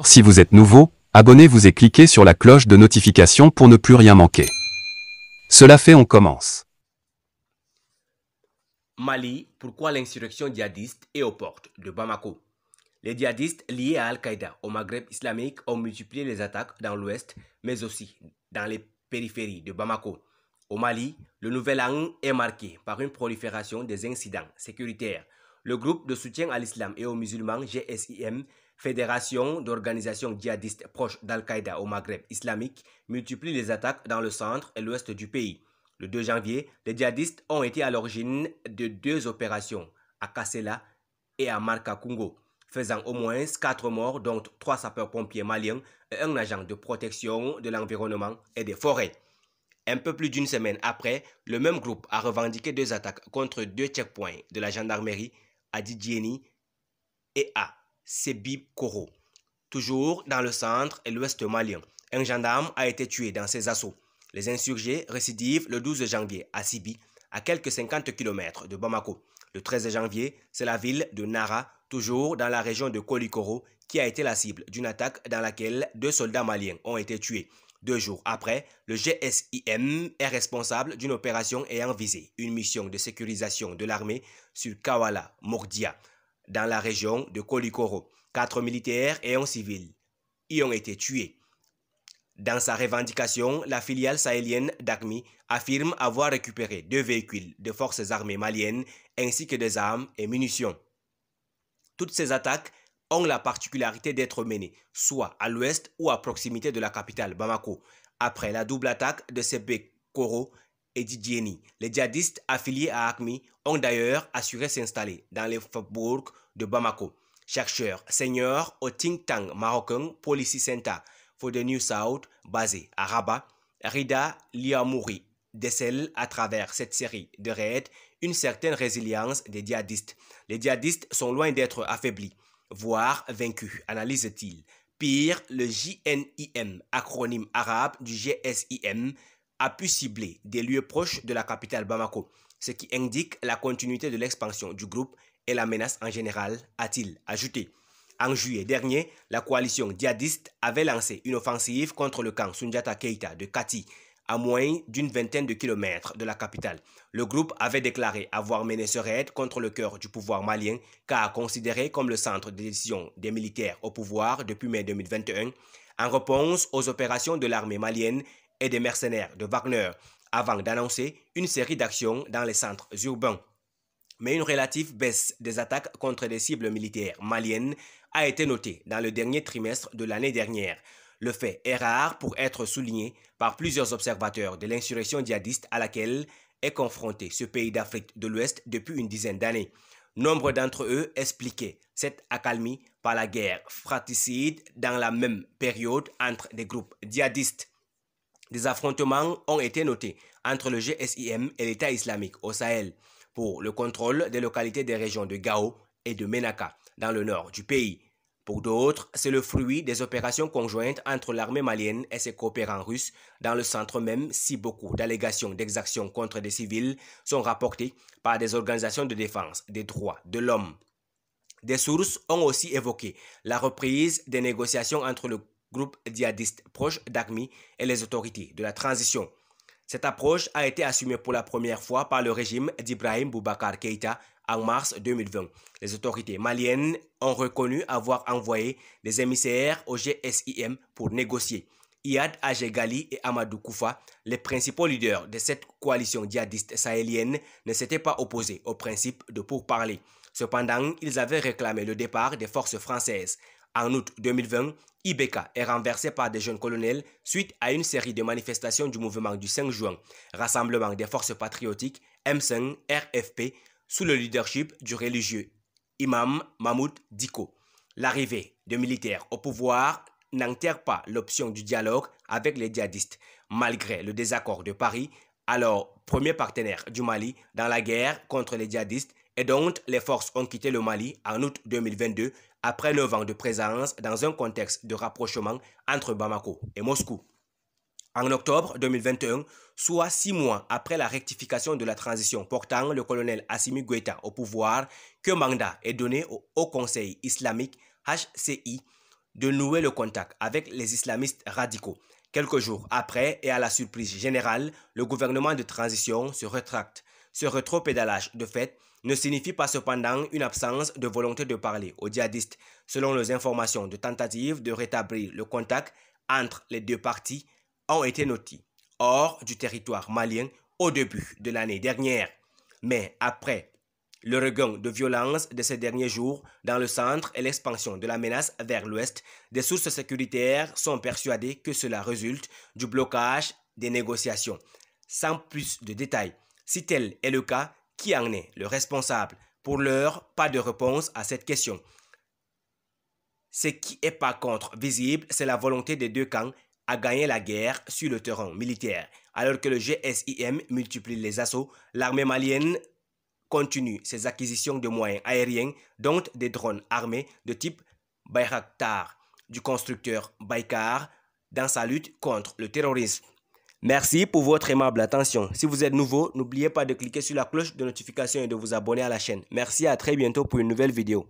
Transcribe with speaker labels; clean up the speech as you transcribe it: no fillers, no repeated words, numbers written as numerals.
Speaker 1: Si vous êtes nouveau, abonnez-vous et cliquez sur la cloche de notification pour ne plus rien manquer. Cela fait, on commence.
Speaker 2: Mali, pourquoi l'insurrection djihadiste est aux portes de Bamako? Les djihadistes liés à Al-Qaïda au Maghreb islamique ont multiplié les attaques dans l'ouest, mais aussi dans les périphéries de Bamako. Au Mali, le nouvel an est marqué par une prolifération des incidents sécuritaires. Le groupe de soutien à l'islam et aux musulmans GSIM, Fédération d'organisations djihadistes proches d'Al-Qaïda au Maghreb islamique, multiplie les attaques dans le centre et l'ouest du pays. Le 2 janvier, les djihadistes ont été à l'origine de 2 opérations, à Kassela et à Markakungo, faisant au moins 4 morts, dont 3 sapeurs-pompiers maliens et un agent de protection de l'environnement et des forêts. Un peu plus d'une semaine après, le même groupe a revendiqué 2 attaques contre 2 checkpoints de la gendarmerie à Didjéni et à Sebib Koro. Toujours dans le centre et l'ouest malien, un gendarme a été tué dans ces assauts. Les insurgés récidivent le 12 janvier à Sibi, à quelques 50 km de Bamako. Le 13 janvier, c'est la ville de Nara, toujours dans la région de Kolikoro, qui a été la cible d'une attaque dans laquelle 2 soldats maliens ont été tués. 2 jours après, le GSIM est responsable d'une opération ayant visé une mission de sécurisation de l'armée sur Kawala, Mordia, dans la région de Kolikoro. 4 militaires et un civil y ont été tués. Dans sa revendication, la filiale sahélienne d'AQMI affirme avoir récupéré 2 véhicules de forces armées maliennes ainsi que des armes et munitions. Toutes ces attaques ont la particularité d'être menées soit à l'ouest ou à proximité de la capitale Bamako. Après la double attaque de Sebek Koro et Didjéni, les djihadistes affiliés à AQMI ont d'ailleurs assuré s'installer dans les faubourgs de Bamako. Chercheur senior au think tank marocain Policy Center for the New South, basé à Rabat, Rida Liamouri décèle à travers cette série de raids une certaine résilience des djihadistes. Les djihadistes sont loin d'être affaiblis, voire vaincus, analyse-t-il. Pire, le JNIM, acronyme arabe du GSIM, a pu cibler des lieux proches de la capitale Bamako, ce qui indique la continuité de l'expansion du groupe et la menace en général, a-t-il ajouté. En juillet dernier, la coalition djihadiste avait lancé une offensive contre le camp Soundiata Keita de Kati, à moins d'une vingtaine de kilomètres de la capitale. Le groupe avait déclaré avoir mené ce raid contre le cœur du pouvoir malien, car considéré comme le centre de décision des militaires au pouvoir depuis mai 2021, en réponse aux opérations de l'armée malienne et des mercenaires de Wagner, avant d'annoncer une série d'actions dans les centres urbains. Mais une relative baisse des attaques contre des cibles militaires maliennes a été notée dans le dernier trimestre de l'année dernière. Le fait est rare pour être souligné par plusieurs observateurs de l'insurrection djihadiste à laquelle est confronté ce pays d'Afrique de l'Ouest depuis une dizaine d'années. Nombre d'entre eux expliquaient cette accalmie par la guerre fratricide dans la même période entre des groupes djihadistes. Des affrontements ont été notés entre le GSIM et l'État islamique au Sahel pour le contrôle des localités des régions de Gao et de Menaka dans le nord du pays. Pour d'autres, c'est le fruit des opérations conjointes entre l'armée malienne et ses coopérants russes dans le centre même, si beaucoup d'allégations d'exactions contre des civils sont rapportées par des organisations de défense des droits de l'homme. Des sources ont aussi évoqué la reprise des négociations entre le groupe djihadiste proche d'AQMI et les autorités de la transition. Cette approche a été assumée pour la première fois par le régime d'Ibrahim Boubacar Keïta en mars 2020. Les autorités maliennes ont reconnu avoir envoyé des émissaires au GSIM pour négocier. Iyad Ajegali et Amadou Koufa, les principaux leaders de cette coalition djihadiste sahélienne, ne s'étaient pas opposés au principe de pourparlers. Cependant, ils avaient réclamé le départ des forces françaises. En août 2020, Ibeka est renversé par des jeunes colonels suite à une série de manifestations du mouvement du 5 juin, Rassemblement des forces patriotiques M5 RFP, sous le leadership du religieux imam Mahmoud Diko. L'arrivée de militaires au pouvoir n'enterre pas l'option du dialogue avec les djihadistes, malgré le désaccord de Paris, alors premier partenaire du Mali dans la guerre contre les djihadistes, et dont les forces ont quitté le Mali en août 2022 après 9 ans de présence dans un contexte de rapprochement entre Bamako et Moscou. En octobre 2021, soit 6 mois après la rectification de la transition portant le colonel Assimi Goïta au pouvoir, que mandat est donné au Haut Conseil islamique HCI de nouer le contact avec les islamistes radicaux. Quelques jours après, et à la surprise générale, le gouvernement de transition se rétracte. Ce rétropédalage, de fait, ne signifie pas cependant une absence de volonté de parler aux djihadistes. Selon les informations, de tentatives de rétablir le contact entre les deux parties ont été notées hors du territoire malien au début de l'année dernière. Mais après le regain de violence de ces derniers jours dans le centre et l'expansion de la menace vers l'ouest, des sources sécuritaires sont persuadées que cela résulte du blocage des négociations. Sans plus de détails, si tel est le cas, qui en est le responsable? Pour l'heure, pas de réponse à cette question. Ce qui est par contre visible, c'est la volonté des deux camps à gagner la guerre sur le terrain militaire. Alors que le GSIM multiplie les assauts, l'armée malienne continue ses acquisitions de moyens aériens, dont des drones armés de type Bayraktar, du constructeur Baykar, dans sa lutte contre le terrorisme. Merci pour votre aimable attention. Si vous êtes nouveau, n'oubliez pas de cliquer sur la cloche de notification et de vous abonner à la chaîne. Merci, à très bientôt pour une nouvelle vidéo.